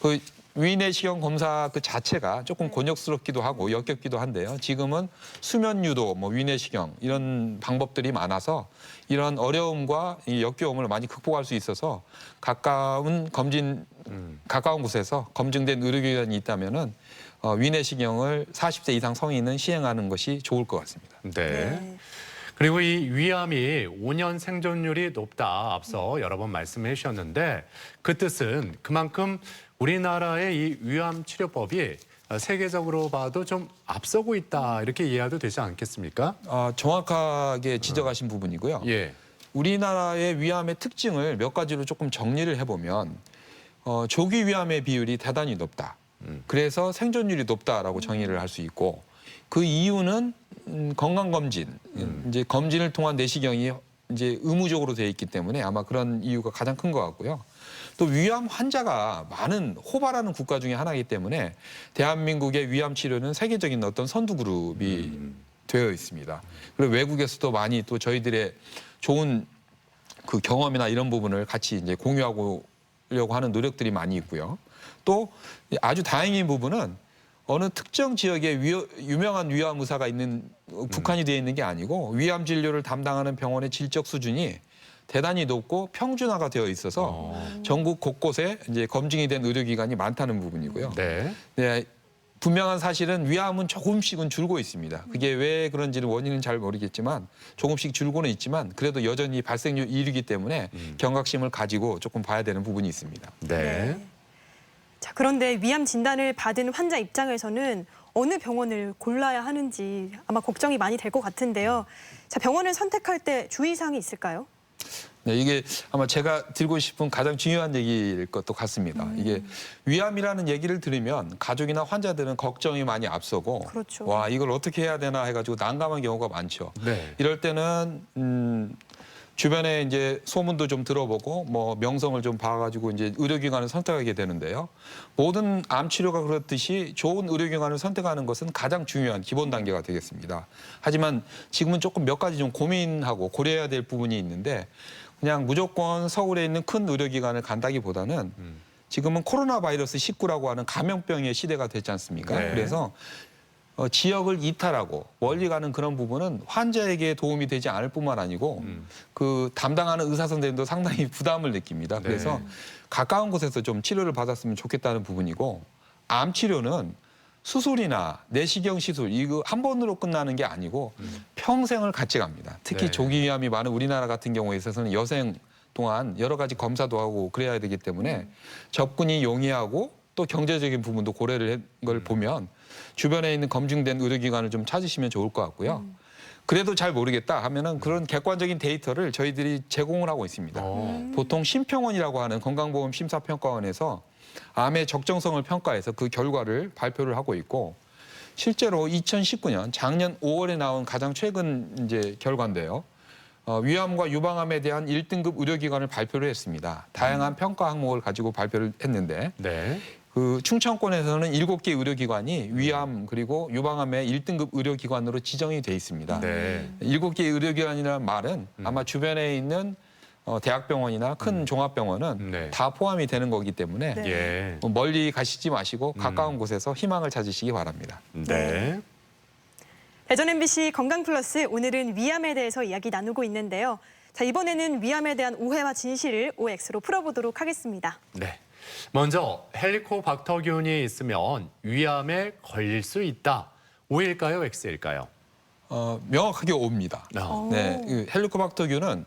그 위내시경 검사 그 자체가 조금 곤욕스럽기도 하고 역겹기도 한데요. 지금은 수면 유도, 뭐 위내시경 이런 방법들이 많아서 이런 어려움과 이 역겨움을 많이 극복할 수 있어서 가까운 곳에서 검증된 의료기관이 있다면은 위내시경을 40세 이상 성인은 시행하는 것이 좋을 것 같습니다. 네. 그리고 이 위암이 5년 생존율이 높다 앞서 여러 번 말씀해 주셨는데 그 뜻은 그만큼 우리나라의 이 위암 치료법이 세계적으로 봐도 좀 앞서고 있다 이렇게 이해해도 되지 않겠습니까? 정확하게 지적하신 부분이고요. 예. 우리나라의 위암의 특징을 몇 가지로 조금 정리를 해보면 조기 위암의 비율이 대단히 높다. 그래서 생존율이 높다라고 정의를 할 수 있고 그 이유는 건강검진, 이제 검진을 통한 내시경이 이제 의무적으로 돼 있기 때문에 아마 그런 이유가 가장 큰 것 같고요. 또 위암 환자가 많은 호발하는 국가 중에 하나이기 때문에 대한민국의 위암 치료는 세계적인 어떤 선두 그룹이 되어 있습니다. 그리고 외국에서도 많이 또 저희들의 좋은 그 경험이나 이런 부분을 같이 이제 공유하려고 하는 노력들이 많이 있고요. 또 아주 다행인 부분은 어느 특정 지역에 유명한 위암 의사가 있는 국한이 되어 있는 게 아니고 위암 진료를 담당하는 병원의 질적 수준이 대단히 높고 평준화가 되어 있어서 전국 곳곳에 이제 검증이 된 의료기관이 많다는 부분이고요. 네. 네, 분명한 사실은 위암은 조금씩은 줄고 있습니다. 그게 왜 그런지는 원인은 잘 모르겠지만 조금씩 줄고는 있지만 그래도 여전히 발생률 1위이기 때문에 경각심을 가지고 조금 봐야 되는 부분이 있습니다. 네. 자, 그런데 위암 진단을 받은 환자 입장에서는 어느 병원을 골라야 하는지 아마 걱정이 많이 될 것 같은데요. 자, 병원을 선택할 때 주의사항이 있을까요? 네, 이게 아마 제가 드리고 싶은 가장 중요한 얘기일 것도 같습니다. 이게 위암이라는 얘기를 들으면 가족이나 환자들은 걱정이 많이 앞서고 그렇죠. 와, 이걸 어떻게 해야 되나 해가지고 난감한 경우가 많죠. 네. 이럴 때는 주변에 이제 소문도 좀 들어보고 뭐 명성을 좀 봐가지고 이제 의료기관을 선택하게 되는데요. 모든 암 치료가 그렇듯이 좋은 의료기관을 선택하는 것은 가장 중요한 기본 단계가 되겠습니다. 하지만 지금은 조금 몇 가지 좀 고민하고 고려해야 될 부분이 있는데 그냥 무조건 서울에 있는 큰 의료기관을 간다기보다는 지금은 코로나 바이러스 19라고 하는 감염병의 시대가 됐지 않습니까? 네. 그래서 지역을 이탈하고 멀리 가는 그런 부분은 환자에게 도움이 되지 않을 뿐만 아니고 그 담당하는 의사 선생님도 상당히 부담을 느낍니다. 그래서 네. 가까운 곳에서 좀 치료를 받았으면 좋겠다는 부분이고 암 치료는 수술이나 내시경 시술 이거 한 번으로 끝나는 게 아니고 평생을 같이 갑니다. 특히 네. 조기 위암이 많은 우리나라 같은 경우에 있어서는 여생 동안 여러 가지 검사도 하고 그래야 되기 때문에 접근이 용이하고 또 경제적인 부분도 고려를 한 걸 보면 주변에 있는 검증된 의료기관을 좀 찾으시면 좋을 것 같고요. 그래도 잘 모르겠다 하면은 그런 객관적인 데이터를 저희들이 제공을 하고 있습니다. 보통 심평원이라고 하는 건강보험 심사평가원에서 암의 적정성을 평가해서 그 결과를 발표를 하고 있고 실제로 2019년 작년 5월에 나온 가장 최근 이제 결과인데요. 위암과 유방암에 대한 1등급 의료기관을 발표를 했습니다. 다양한 평가 항목을 가지고 발표를 했는데 네. 그 충청권에서는 7개 의료기관이 위암 그리고 유방암의 1등급 의료기관으로 지정이 돼 있습니다. 네. 7개 의료기관이라는 말은 아마 주변에 있는 대학병원이나 큰 종합병원은 네. 다 포함이 되는 거기 때문에 네. 예. 멀리 가시지 마시고 가까운 곳에서 희망을 찾으시기 바랍니다. 네. 대전 MBC 건강플러스 오늘은 위암에 대해서 이야기 나누고 있는데요. 자, 이번에는 위암에 대한 오해와 진실을 OX로 풀어보도록 하겠습니다. 네. 먼저 헬리코박터균이 있으면 위암에 걸릴 수 있다. O일까요, X일까요? 명확하게 O입니다. 네, 이 헬리코박터균은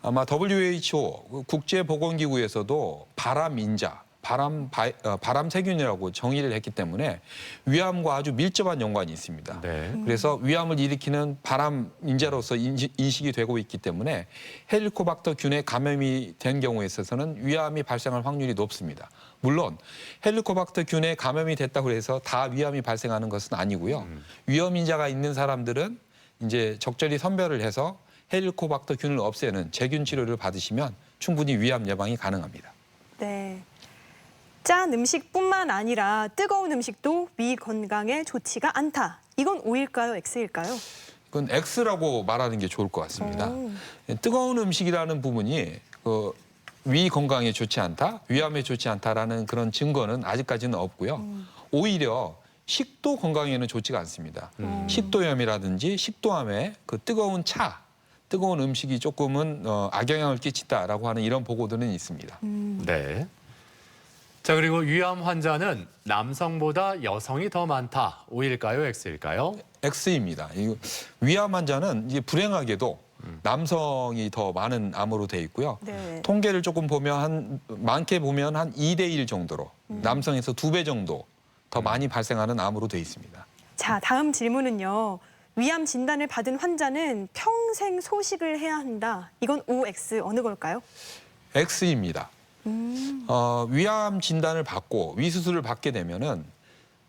아마 WHO 국제보건기구에서도 바람인자, 바람 세균이라고 정의를 했기 때문에 위암과 아주 밀접한 연관이 있습니다. 네. 그래서 위암을 일으키는 바람인자로서 인식이 되고 있기 때문에 헬리코박터균에 감염이 된 경우에 있어서는 위암이 발생할 확률이 높습니다. 물론 헬리코박터균에 감염이 됐다고 해서 다 위암이 발생하는 것은 아니고요. 위험인자가 있는 사람들은 이제 적절히 선별을 해서 헬리코박터균을 없애는 제균 치료를 받으시면 충분히 위암 예방이 가능합니다. 네. 짠 음식뿐만 아니라 뜨거운 음식도 위 건강에 좋지가 않다. 이건 O일까요, X일까요? 그건 X라고 말하는 게 좋을 것 같습니다. 뜨거운 음식이라는 부분이 위 건강에 좋지 않다, 위암에 좋지 않다라는 그런 증거는 아직까지는 없고요. 오히려 식도 건강에는 좋지가 않습니다. 식도염이라든지 식도암에 그 뜨거운 차, 뜨거운 음식이 조금은 악영향을 끼친다라고 하는 이런 보고들은 있습니다. 네. 자, 그리고 위암 환자는 남성보다 여성이 더 많다. O일까요, X일까요? X입니다. 위암 환자는 이제 불행하게도 남성이 더 많은 암으로 돼 있고요. 네. 통계를 조금 보면 많게 보면 한 2대1 정도로 남성에서 2배 정도 더 많이 발생하는 암으로 돼 있습니다. 자, 다음 질문은요. 위암 진단을 받은 환자는 평생 소식을 해야 한다. 이건 OX 어느 걸까요? X입니다. 위암 진단을 받고 위수술을 받게 되면은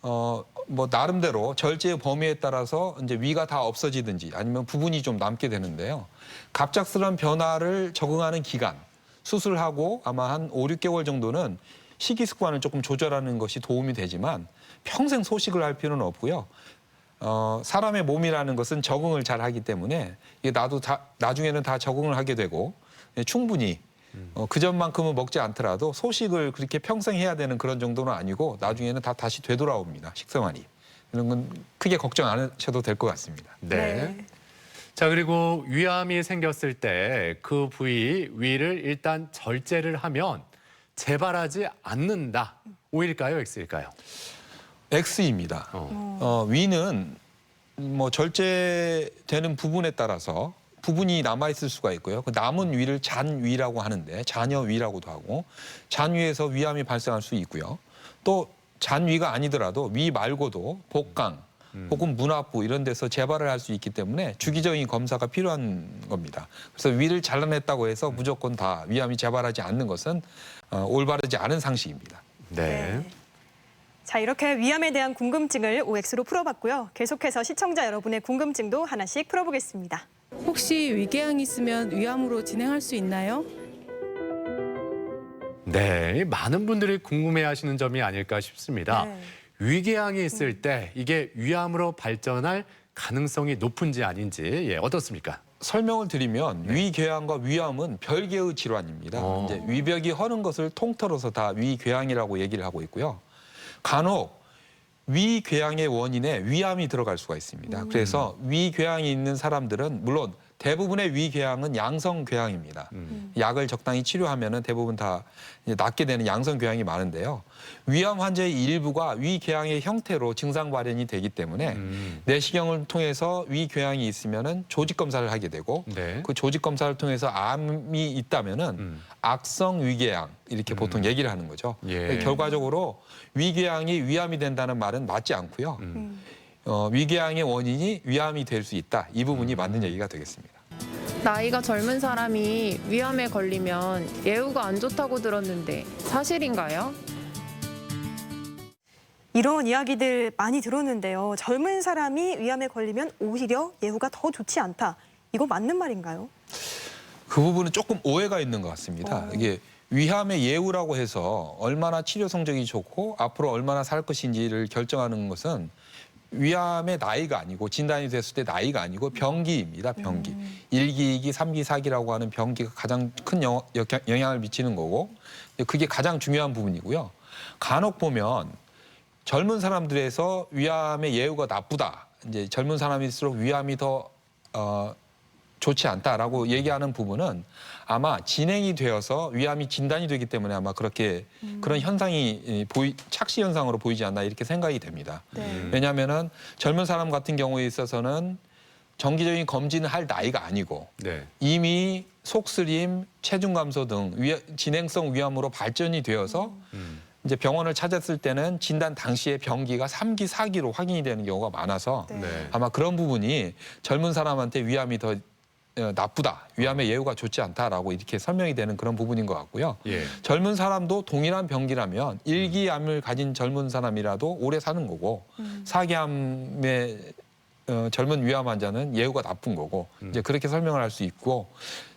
뭐 나름대로 절제의 범위에 따라서 이제 위가 다 없어지든지 아니면 부분이 좀 남게 되는데요. 갑작스러운 변화를 적응하는 기간, 수술하고 아마 한 5, 6개월 정도는 식이 습관을 조금 조절하는 것이 도움이 되지만 평생 소식을 할 필요는 없고요. 사람의 몸이라는 것은 적응을 잘 하기 때문에 이게 나중에는 다 적응을 하게 되고 충분히 그 전만큼은 먹지 않더라도 소식을 그렇게 평생 해야 되는 그런 정도는 아니고 나중에는 다 다시 되돌아옵니다. 식생활이. 이런 건 크게 걱정 안 하셔도 될 것 같습니다. 네. 자, 그리고 위암이 생겼을 때 그 부위 위를 일단 절제를 하면 재발하지 않는다. O일까요, X일까요? X입니다. 위는 뭐 절제되는 부분에 따라서 부분이 남아있을 수가 있고요. 그 남은 위를 잔위라고 하는데 잔여위라고도 하고 잔위에서 위암이 발생할 수 있고요. 또 잔위가 아니더라도 위 말고도 복강 혹은 문화부 이런 데서 재발을 할 수 있기 때문에 주기적인 검사가 필요한 겁니다. 그래서 위를 잘라냈다고 해서 무조건 다 위암이 재발하지 않는 것은 올바르지 않은 상식입니다. 네. 자, 이렇게 위암에 대한 궁금증을 OX로 풀어봤고요. 계속해서 시청자 여러분의 궁금증도 하나씩 풀어보겠습니다. 혹시 위궤양이 있으면 위암으로 진행할 수 있나요? 네, 많은 분들이 궁금해하시는 점이 아닐까 싶습니다. 네. 위궤양이 있을 때 이게 위암으로 발전할 가능성이 높은지 아닌지 어떻습니까? 설명을 드리면 위궤양과 위암은 별개의 질환입니다. 이제 위벽이 허는 것을 통틀어서 다 위궤양이라고 얘기를 하고 있고요. 간혹 위궤양의 원인에 위암이 들어갈 수가 있습니다. 그래서 위궤양이 있는 사람들은 물론 대부분의 위궤양은 양성궤양입니다. 약을 적당히 치료하면 대부분 다 이제 낫게 되는 양성궤양이 많은데요. 위암 환자의 일부가 위궤양의 형태로 증상 발현이 되기 때문에 내시경을 통해서 위궤양이 있으면 조직 검사를 하게 되고 그 조직 검사를 통해서 암이 있다면 악성 위궤양 이렇게 보통 얘기를 하는 거죠. 결과적으로 위궤양이 위암이 된다는 말은 맞지 않고요. 위궤양의 원인이 위암이 될 수 있다. 이 부분이 맞는 얘기가 되겠습니다. 나이가 젊은 사람이 위암에 걸리면 예후가 안 좋다고 들었는데 사실인가요? 이런 이야기들 많이 들었는데요. 젊은 사람이 위암에 걸리면 오히려 예후가 더 좋지 않다. 이거 맞는 말인가요? 그 부분은 조금 오해가 있는 것 같습니다. 이게 위암의 예후라고 해서 얼마나 치료 성적이 좋고 앞으로 얼마나 살 것인지를 결정하는 것은 위암의 나이가 아니고 진단이 됐을 때 나이가 아니고 병기입니다. 병기. 1기, 2기, 3기, 4기라고 하는 병기가 가장 큰 영향을 미치는 거고 그게 가장 중요한 부분이고요. 간혹 보면 젊은 사람들에서 위암의 예후가 나쁘다. 이제 젊은 사람일수록 위암이 더 좋지 않다라고 얘기하는 부분은 아마 진행이 되어서 위암이 진단이 되기 때문에 아마 그렇게 그런 현상이 착시 현상으로 보이지 않나 이렇게 생각이 됩니다. 왜냐하면은 젊은 사람 같은 경우에 있어서는 정기적인 검진을 할 나이가 아니고 이미 속쓰림, 체중 감소 등 진행성 위암으로 발전이 되어서 이제 병원을 찾았을 때는 진단 당시에 병기가 3기, 4기로 확인이 되는 경우가 많아서 아마 그런 부분이 젊은 사람한테 위암이 더 나쁘다, 위암의 예후가 좋지 않다라고 이렇게 설명이 되는 그런 부분인 것 같고요. 젊은 사람도 동일한 병기라면 1기암을 가진 젊은 사람이라도 오래 사는 거고 4기암의 젊은 위암 환자는 예후가 나쁜 거고 이제 그렇게 설명을 할 수 있고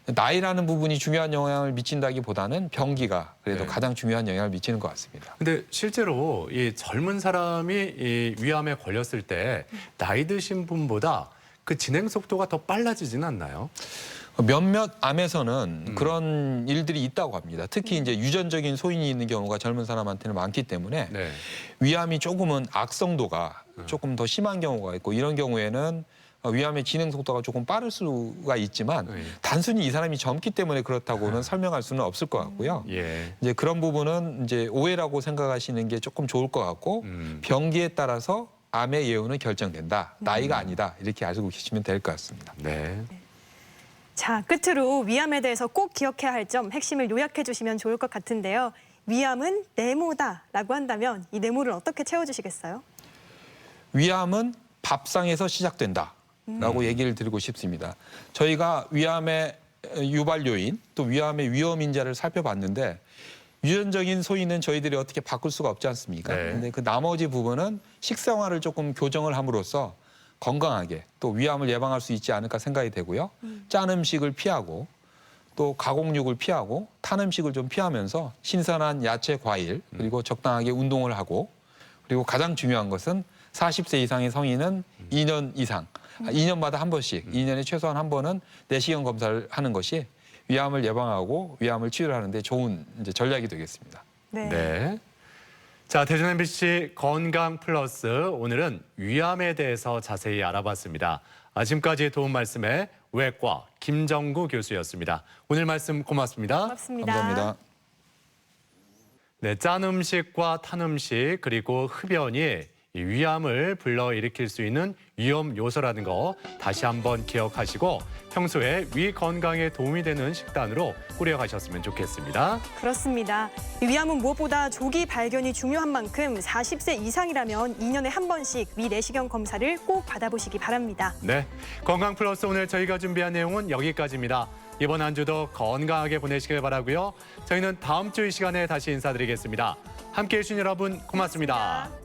나이라는 부분이 중요한 영향을 미친다기보다는 병기가 그래도 가장 중요한 영향을 미치는 것 같습니다. 근데 실제로 이 젊은 사람이 이 위암에 걸렸을 때 나이 드신 분보다 그 진행 속도가 더 빨라지진 않나요? 몇몇 암에서는 그런 일들이 있다고 합니다. 특히 이제 유전적인 소인이 있는 경우가 젊은 사람한테는 많기 때문에 위암이 조금은 악성도가 조금 더 심한 경우가 있고 이런 경우에는 위암의 진행 속도가 조금 빠를 수가 있지만 단순히 이 사람이 젊기 때문에 그렇다고는 설명할 수는 없을 것 같고요. 이제 그런 부분은 이제 오해라고 생각하시는 게 조금 좋을 것 같고 병기에 따라서 암의 예후는 결정된다. 나이가 아니다. 이렇게 알고 계시면 될 것 같습니다. 자, 끝으로 위암에 대해서 꼭 기억해야 할 점 핵심을 요약해 주시면 좋을 것 같은데요. 위암은 네모다라고 한다면 이 네모를 어떻게 채워주시겠어요? 위암은 밥상에서 시작된다라고 얘기를 드리고 싶습니다. 저희가 위암의 유발 요인 또 위암의 위험 인자를 살펴봤는데 유전적인 소인은 저희들이 어떻게 바꿀 수가 없지 않습니까? 네. 근데 그 나머지 부분은 식생활을 조금 교정을 함으로써 건강하게 또 위암을 예방할 수 있지 않을까 생각이 되고요. 짠 음식을 피하고 또 가공육을 피하고 탄 음식을 좀 피하면서 신선한 야채, 과일 그리고 적당하게 운동을 하고 그리고 가장 중요한 것은 40세 이상의 성인은 2년 이상, 2년마다 한 번씩, 2년에 최소한 한 번은 내시경 검사를 하는 것이 위암을 예방하고 위암을 치료하는 데 좋은 이제 전략이 되겠습니다. 네. 자, 대전 MBC 건강 플러스 오늘은 위암에 대해서 자세히 알아봤습니다. 지금까지 도움 말씀에 외과 김정구 교수였습니다. 오늘 말씀 고맙습니다. 고맙습니다. 감사합니다. 네, 짠 음식과 탄 음식 그리고 흡연이 이 위암을 불러일으킬 수 있는 위험 요소라는 거 다시 한번 기억하시고 평소에 위 건강에 도움이 되는 식단으로 꾸려가셨으면 좋겠습니다. 그렇습니다. 위암은 무엇보다 조기 발견이 중요한 만큼 40세 이상이라면 2년에 한 번씩 위 내시경 검사를 꼭 받아보시기 바랍니다. 네, 건강 플러스 오늘 저희가 준비한 내용은 여기까지입니다. 이번 한 주도 건강하게 보내시길 바라고요. 저희는 다음 주 이 시간에 다시 인사드리겠습니다. 함께해 주신 여러분 고맙습니다.